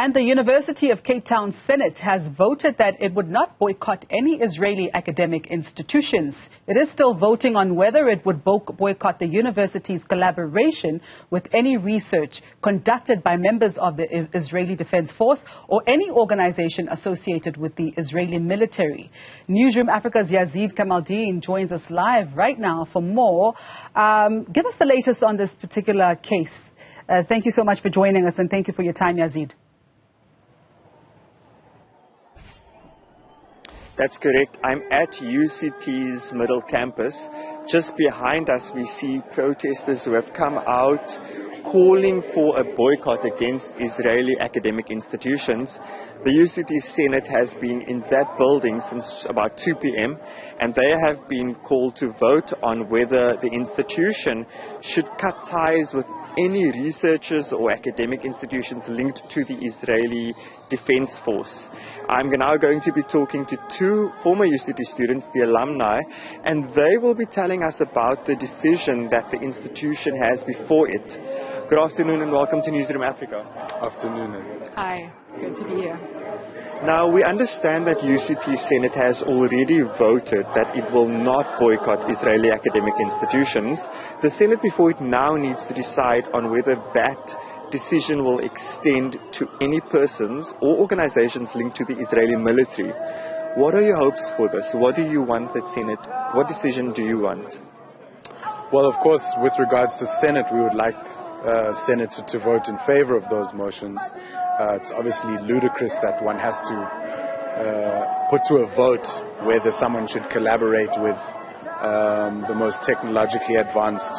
And the University of Cape Town Senate has voted that it would not boycott any Israeli academic institutions. It is still voting on whether it would boycott the university's collaboration with any research conducted by members of the Israeli Defense Force or any organization associated with the Israeli military. Newzroom Afrika's Yazeed Kamaldien joins us live right now for more. Give us the latest on this particular case. Thank you so much for joining us, and thank you for your time, Yazeed. That's correct. I'm at UCT's middle campus. Just behind us we see protesters who have come out calling for a boycott against Israeli academic institutions. The UCT Senate has been in that building since about 2 p.m. and they have been called to vote on whether the institution should cut ties with any researchers or academic institutions linked to the Israeli Defense Force. I'm now going to be talking to 2 former UCT students, the alumni, and they will be telling us about the decision that the institution has before it. Good afternoon and welcome to Newzroom Afrika. Afternoon. Hi, good to be here. Now, we understand that UCT Senate has already voted that it will not boycott Israeli academic institutions. The Senate before it now needs to decide on whether that decision will extend to any persons or organizations linked to the Israeli military. What are your hopes for this? What do you want the Senate? What decision do you want? Well, of course, with regards to Senate, we would like Senate to vote in favor of those motions. It's obviously ludicrous that one has to put to a vote whether someone should collaborate with the most technologically advanced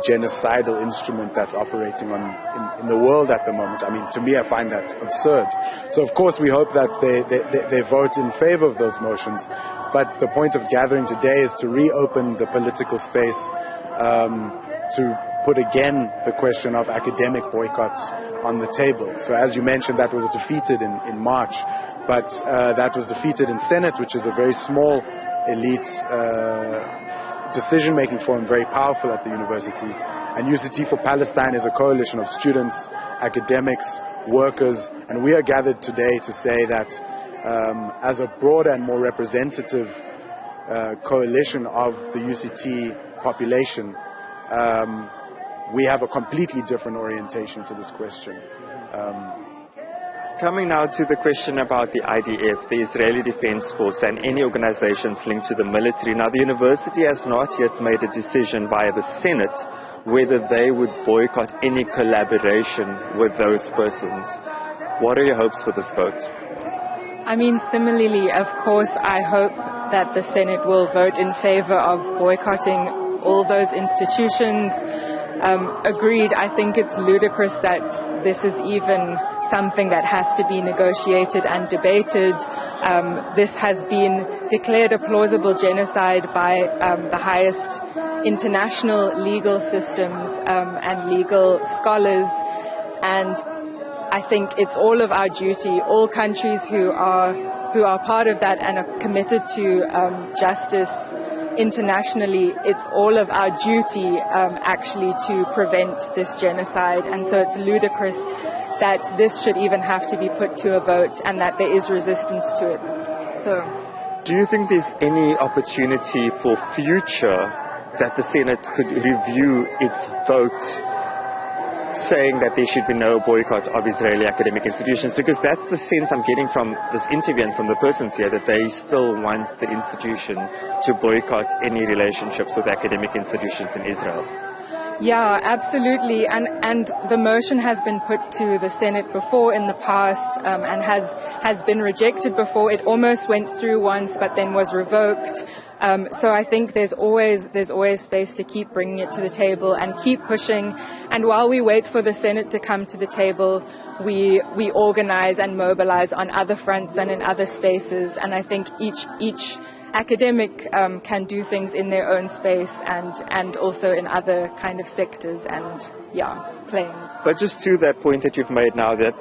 genocidal instrument that's operating in the world at the moment. I mean, to me, I find that absurd. So, of course, we hope that they vote in favor of those motions. But the point of gathering today is to reopen the political space, to put again the question of academic boycotts on the table. So as you mentioned, that was defeated in March, but that was defeated in Senate, which is a very small elite decision-making forum, very powerful at the university. And UCT for Palestine is a coalition of students, academics, workers, and we are gathered today to say that as a broader and more representative coalition of the UCT population, we have a completely different orientation to this question. Coming now to the question about the IDF, the Israeli Defense Force, and any organizations linked to the military. Now, the university has not yet made a decision via the Senate whether they would boycott any collaboration with those persons. What are your hopes for this vote? I mean, similarly, of course, I hope that the Senate will vote in favor of boycotting all those institutions. Agreed, I think it's ludicrous that this is even something that has to be negotiated and debated. This has been declared a plausible genocide by the highest international legal systems and legal scholars, and I think it's all of our duty, all countries who are part of that and are committed to justice internationally, it's all of our duty actually to prevent this genocide, and so it's ludicrous that this should even have to be put to a vote and that there is resistance to it. So, do you think there's any opportunity for future that the Senate could review its vote saying that there should be no boycott of Israeli academic institutions? Because that's the sense I'm getting from this interview and from the persons here, that they still want the institution to boycott any relationships with academic institutions in Israel. Yeah, absolutely. And the motion has been put to the Senate before in the past and has been rejected before. It almost went through once but then was revoked. So I think there's always space to keep bringing it to the table and keep pushing. And while we wait for the Senate to come to the table, we organize and mobilize on other fronts and in other spaces. And I think each academic can do things in their own space and also in other kind of sectors and planes. But just to that point that you've made now, that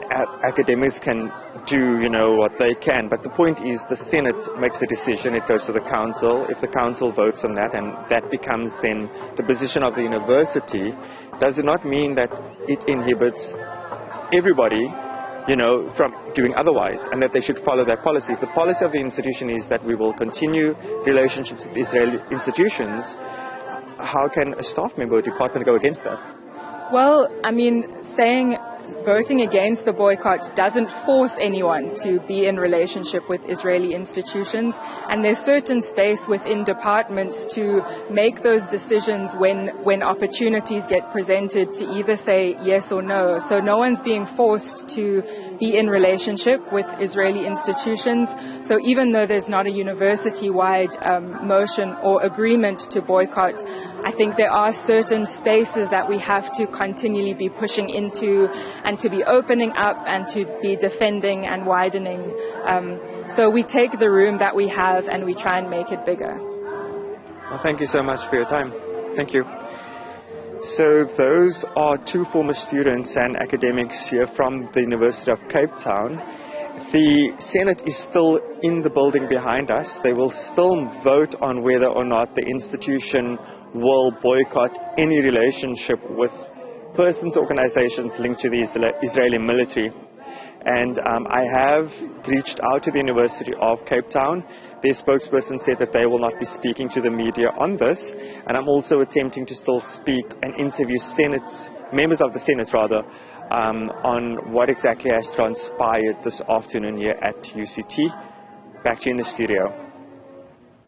academics can do what they can, but the point is the Senate makes a decision, it goes to the council. If the council votes on that and that becomes then the position of the university, does it not mean that it inhibits everybody from doing otherwise, and that they should follow that policy. If the policy of the institution is that we will continue relationships with Israeli institutions, how can a staff member or department go against that? Well, I mean, voting against the boycott doesn't force anyone to be in relationship with Israeli institutions, and there's certain space within departments to make those decisions when opportunities get presented to either say yes or no. So no one's being forced to be in relationship with Israeli institutions. So even though there's not a university-wide motion or agreement to boycott, I think there are certain spaces that we have to continually be pushing into and to be opening up and to be defending and widening. So we take the room that we have and we try and make it bigger. Well, thank you so much for your time. Thank you. So those are two former students and academics here from the University of Cape Town. The Senate is still in the building behind us. They will still vote on whether or not the institution will boycott any relationship with persons, organizations linked to the Israeli military. And I have reached out to the University of Cape Town. Their spokesperson said that they will not be speaking to the media on this. And I'm also attempting to still speak and interview members of the Senate on what exactly has transpired this afternoon here at UCT. Back to you in the studio.